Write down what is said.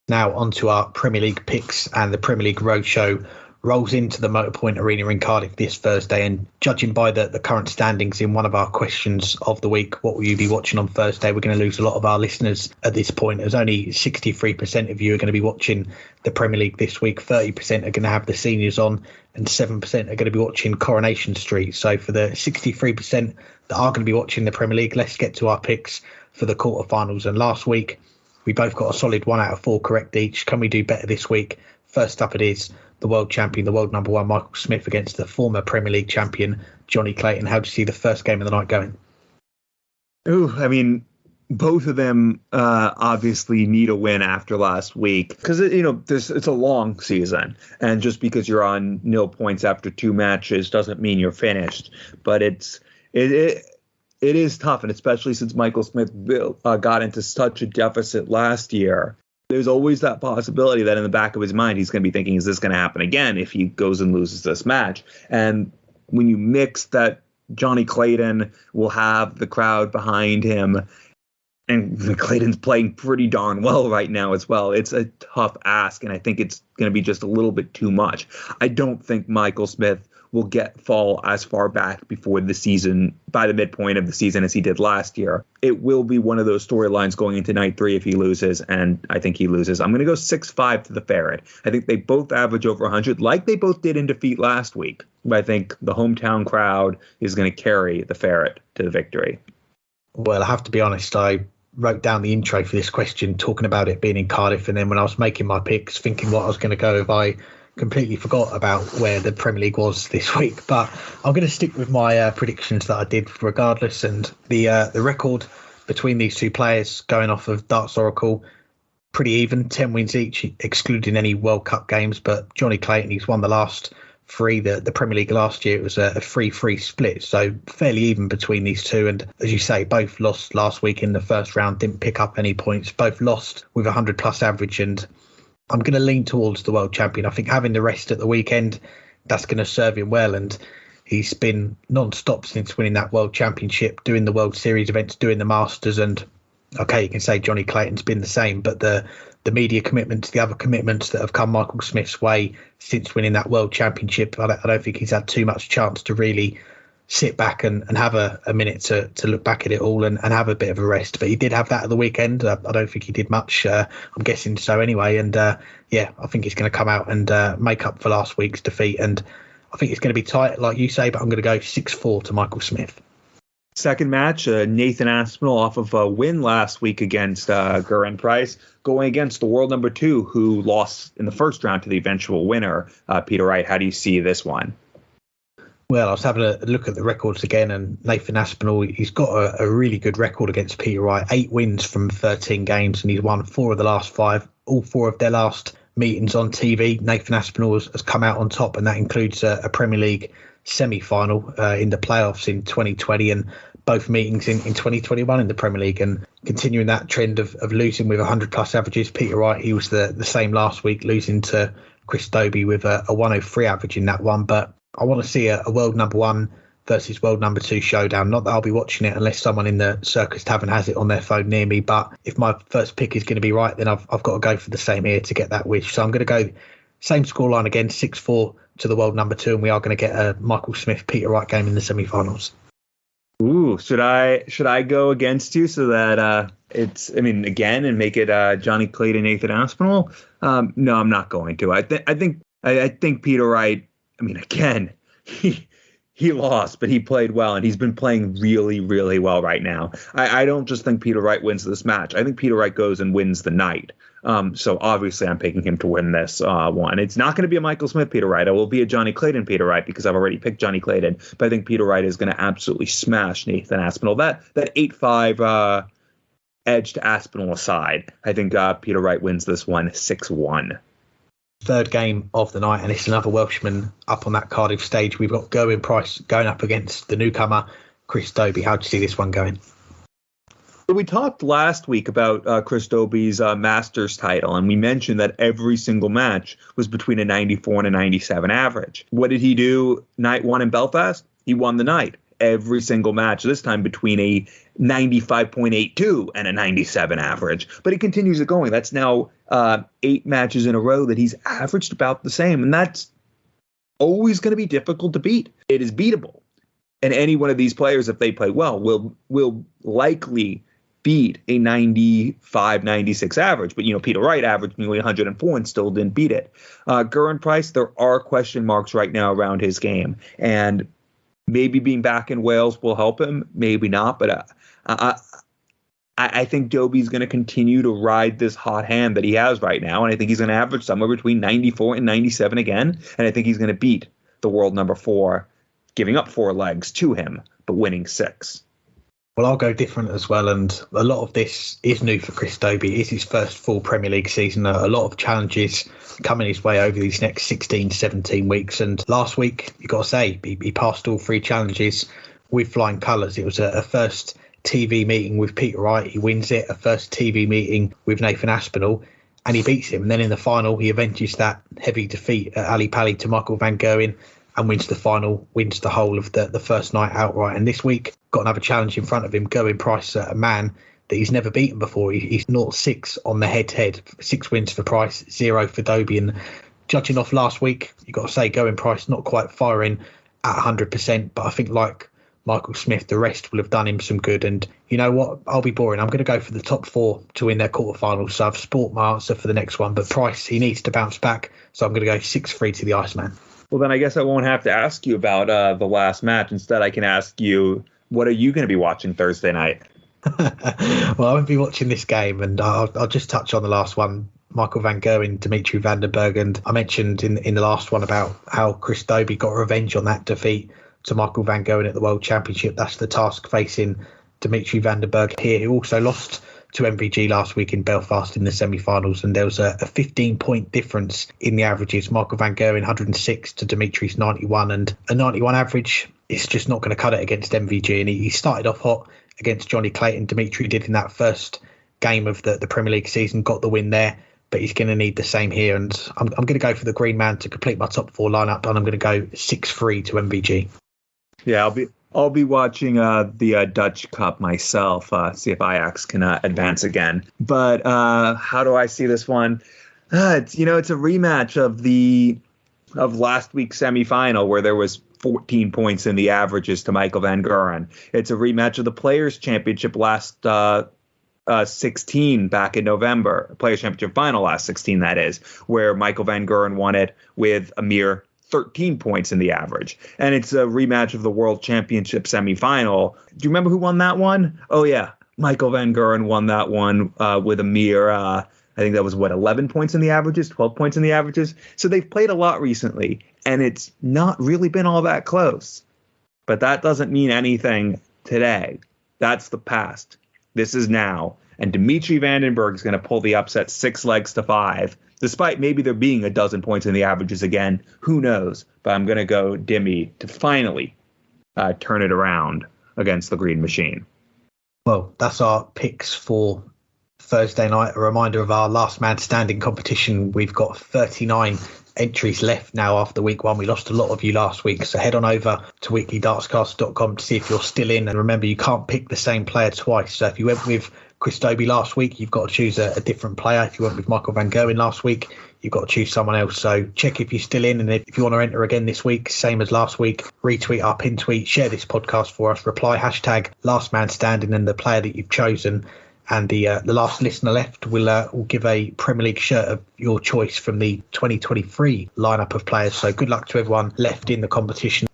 Now onto our Premier League picks, and the Premier League Roadshow rolls into the Motorpoint Arena in Cardiff this Thursday. And judging by the current standings in one of our questions of the week, what will you be watching on Thursday? We're going to lose a lot of our listeners at this point, as only 63% of you are going to be watching the Premier League this week. 30% are going to have the seniors on, and 7% are going to be watching Coronation Street. So for the 63% that are going to be watching the Premier League, let's get to our picks for the quarterfinals. And last week, we both got a solid 1 out of 4 correct each. Can we do better this week? First up, it is the world champion, the world number one, Michael Smith, against the former Premier League champion, Johnny Clayton. How do you see the first game of the night going? I mean, both of them obviously need a win after last week because, it's a long season. And just because you're on 0 points after 2 matches doesn't mean you're finished. But it is tough, and especially since Michael Smith got into such a deficit last year, there's always that possibility that in the back of his mind, he's going to be thinking, is this going to happen again if he goes and loses this match? And when you mix that Johnny Clayton will have the crowd behind him, and Clayton's playing pretty darn well right now as well, it's a tough ask, and I think it's going to be just a little bit too much. I don't think Michael Smith will fall as far back before the season, by the midpoint of the season, as he did last year. It will be one of those storylines going into night 3 if he loses, and I think he loses. I'm going to go 6-5 to the Ferret. I think they both average over 100, like they both did in defeat last week. But I think the hometown crowd is going to carry the Ferret to the victory. Well, I have to be honest, I wrote down the intro for this question talking about it being in Cardiff, and then when I was making my picks, thinking what I was going to go, if I completely forgot about where the Premier League was this week. But I'm going to stick with my predictions that I did regardless. And the record between these two players, going off of Darts Oracle, pretty even, 10 wins each, excluding any World Cup games. But Johnny Clayton, he's won the last 3. The Premier League last year, it was a 3-3 split, so fairly even between these two. And as you say, both lost last week in the first round, didn't pick up any points, both lost with 100 plus average. And I'm going to lean towards the world champion. I think having the rest at the weekend, that's going to serve him well. And he's been non-stop since winning that world championship, doing the World Series events, doing the Masters. And okay, you can say Johnny Clayton's been the same, but the media commitments, the other commitments that have come Michael Smith's way since winning that world championship, I don't think he's had too much chance to really sit back and have a minute to look back at it all and have a bit of a rest. But he did have that at the weekend. I don't think he did much. I'm guessing so anyway. And I think he's going to come out and make up for last week's defeat. And I think it's going to be tight, like you say, but I'm going to go 6-4 to Michael Smith. Second match, Nathan Aspinall off of a win last week against Geraint Price, going against the world number 2, who lost in the first round to the eventual winner, Peter Wright. How do you see this one? Well, I was having a look at the records again, and Nathan Aspinall, he's got a really good record against Peter Wright. 8 wins from 13 games, and he's won 4 of the last 5. All 4 of their last meetings on TV, Nathan Aspinall has come out on top, and that includes a Premier League semi-final in the playoffs in 2020 and both meetings in 2021 in the Premier League. And continuing that trend of losing with 100 plus averages, Peter Wright, he was the same last week, losing to Chris Dobey with a 103 average in that one. But I want to see a world number 1 versus world number 2 showdown. Not that I'll be watching it unless someone in the Circus Tavern has it on their phone near me. But if my first pick is going to be right, then I've got to go for the same here to get that wish. So I'm going to go same scoreline again, 6-4 to the world number 2. And we are going to get a Michael Smith, Peter Wright game in the semi-finals. Ooh, should I go against you so that again, and make it Johnny Clayton, Nathan Aspinall? No, I'm not going to. I think Peter Wright, again, he lost, but he played well, and he's been playing really, really well right now. I don't just think Peter Wright wins this match. I think Peter Wright goes and wins the night. So obviously I'm picking him to win this one. It's not going to be a Michael Smith Peter Wright. It will be a Johnny Clayton Peter Wright because I've already picked Johnny Clayton. But I think Peter Wright is going to absolutely smash Nathan Aspinall. That 8-5 edge to Aspinall aside, I think Peter Wright wins this one 6-1. Third game of the night, and it's another Welshman up on that Cardiff stage. We've got Geraint Price going up against the newcomer, Chris Dobey. How do you see this one going? We talked last week about Chris Dobey's Masters title, and we mentioned that every single match was between a 94 and a 97 average. What did he do night 1 in Belfast? He won the night. every single match, this time between a 95.82 and a 97 average. But he continues it going. That's now 8 matches in a row that he's averaged about the same. And that's always going to be difficult to beat. It is beatable. And any one of these players, if they play well, will likely beat a 95, 96 average. But, Peter Wright averaged nearly 104 and still didn't beat it. Gerwyn Price, there are question marks right now around his game. And maybe being back in Wales will help him, maybe not. But I think Dobie's going to continue to ride this hot hand that he has right now. And I think he's going to average somewhere between 94 and 97 again. And I think he's going to beat the world number 4, giving up 4 legs to him, but winning 6. Well, I'll go different as well. And a lot of this is new for Chris Dobie. It's his first full Premier League season. A lot of challenges coming his way over these next 16, 17 weeks. And last week, you've got to say, he passed all 3 challenges with flying colours. It was a first TV meeting with Peter Wright. He wins it. A first TV meeting with Nathan Aspinall. And he beats him. And then in the final, he avenges that heavy defeat at Ali Pali to Michael van Gerwen and wins the final, wins the whole of the first night outright. And this week, got another challenge in front of him, Gerwyn Price, a man that he's never beaten before. He's 0-6 on the head-to-head, 6 wins for Price, 0 for Dobie. And judging off last week, you've got to say Gerwyn Price not quite firing at 100%, but I think like Michael Smith, the rest will have done him some good. And you know what? I'll be boring. I'm going to go for the top 4 to win their quarterfinals. So I've sport my answer for the next one. But Price, he needs to bounce back. So I'm going to go 6-3 to the Iceman. Well, then I guess I won't have to ask you about the last match. Instead, I can ask you, what are you going to be watching Thursday night? Well, I won't be watching this game, and I'll just touch on the last one. Michael van Gerwen, Dimitri van den Berg. And I mentioned in the last one about how Chris Dobie got revenge on that defeat to Michael van Gerwen at the World Championship. That's the task facing Dimitri van den Berg here, who also lost to MVG last week in Belfast in the semi-finals, and there was a 15-point difference in the averages. Michael van Gerwen 106 to Dimitri's 91, and a 91 average is just not going to cut it against MVG. And he started off hot against Johnny Clayton. Dimitri did in that first game of the Premier League season, got the win there, but he's going to need the same here. And I'm going to go for the green man to complete my top 4 lineup, and I'm going to go 6-3 to MVG. Yeah, I'll be watching the Dutch Cup myself, see if Ajax can advance again. But how do I see this one? It's a rematch of last week's semifinal where there was 14 points in the averages to Michael van Gerwen. It's a rematch of the Players' Championship last 16 back in November, Players' Championship final last 16, that is, where Michael van Gerwen won it with a mere 13 points in the average. And it's a rematch of the World Championship semifinal. Do you remember who won that one? Oh, yeah. Michael van Gerwen won that one with a mere, I think that was, 11 points in the averages, 12 points in the averages. So they've played a lot recently, and it's not really been all that close. But that doesn't mean anything today. That's the past. This is now. And Dimitri van den Berg is going to pull the upset 6-5. Despite maybe there being a dozen points in the averages again, who knows? But I'm going to go Dimmy to finally turn it around against the Green Machine. Well, that's our picks for Thursday night. A reminder of our last man standing competition. We've got 39 entries left now after week 1. We lost a lot of you last week, so head on over to weeklydartscast.com to see if you're still in. And remember, you can't pick the same player twice. So if you went with Chris Dobie last week, you've got to choose a different player. If you went with Michael van Gerwen last week, you've got to choose someone else. So check if you're still in, and if you want to enter again this week, same as last week, retweet our pin tweet, share this podcast for us, reply hashtag last man standing and the player that you've chosen, and the last listener left will give a Premier League shirt of your choice from the 2023 lineup of players. So good luck to everyone left in the competition.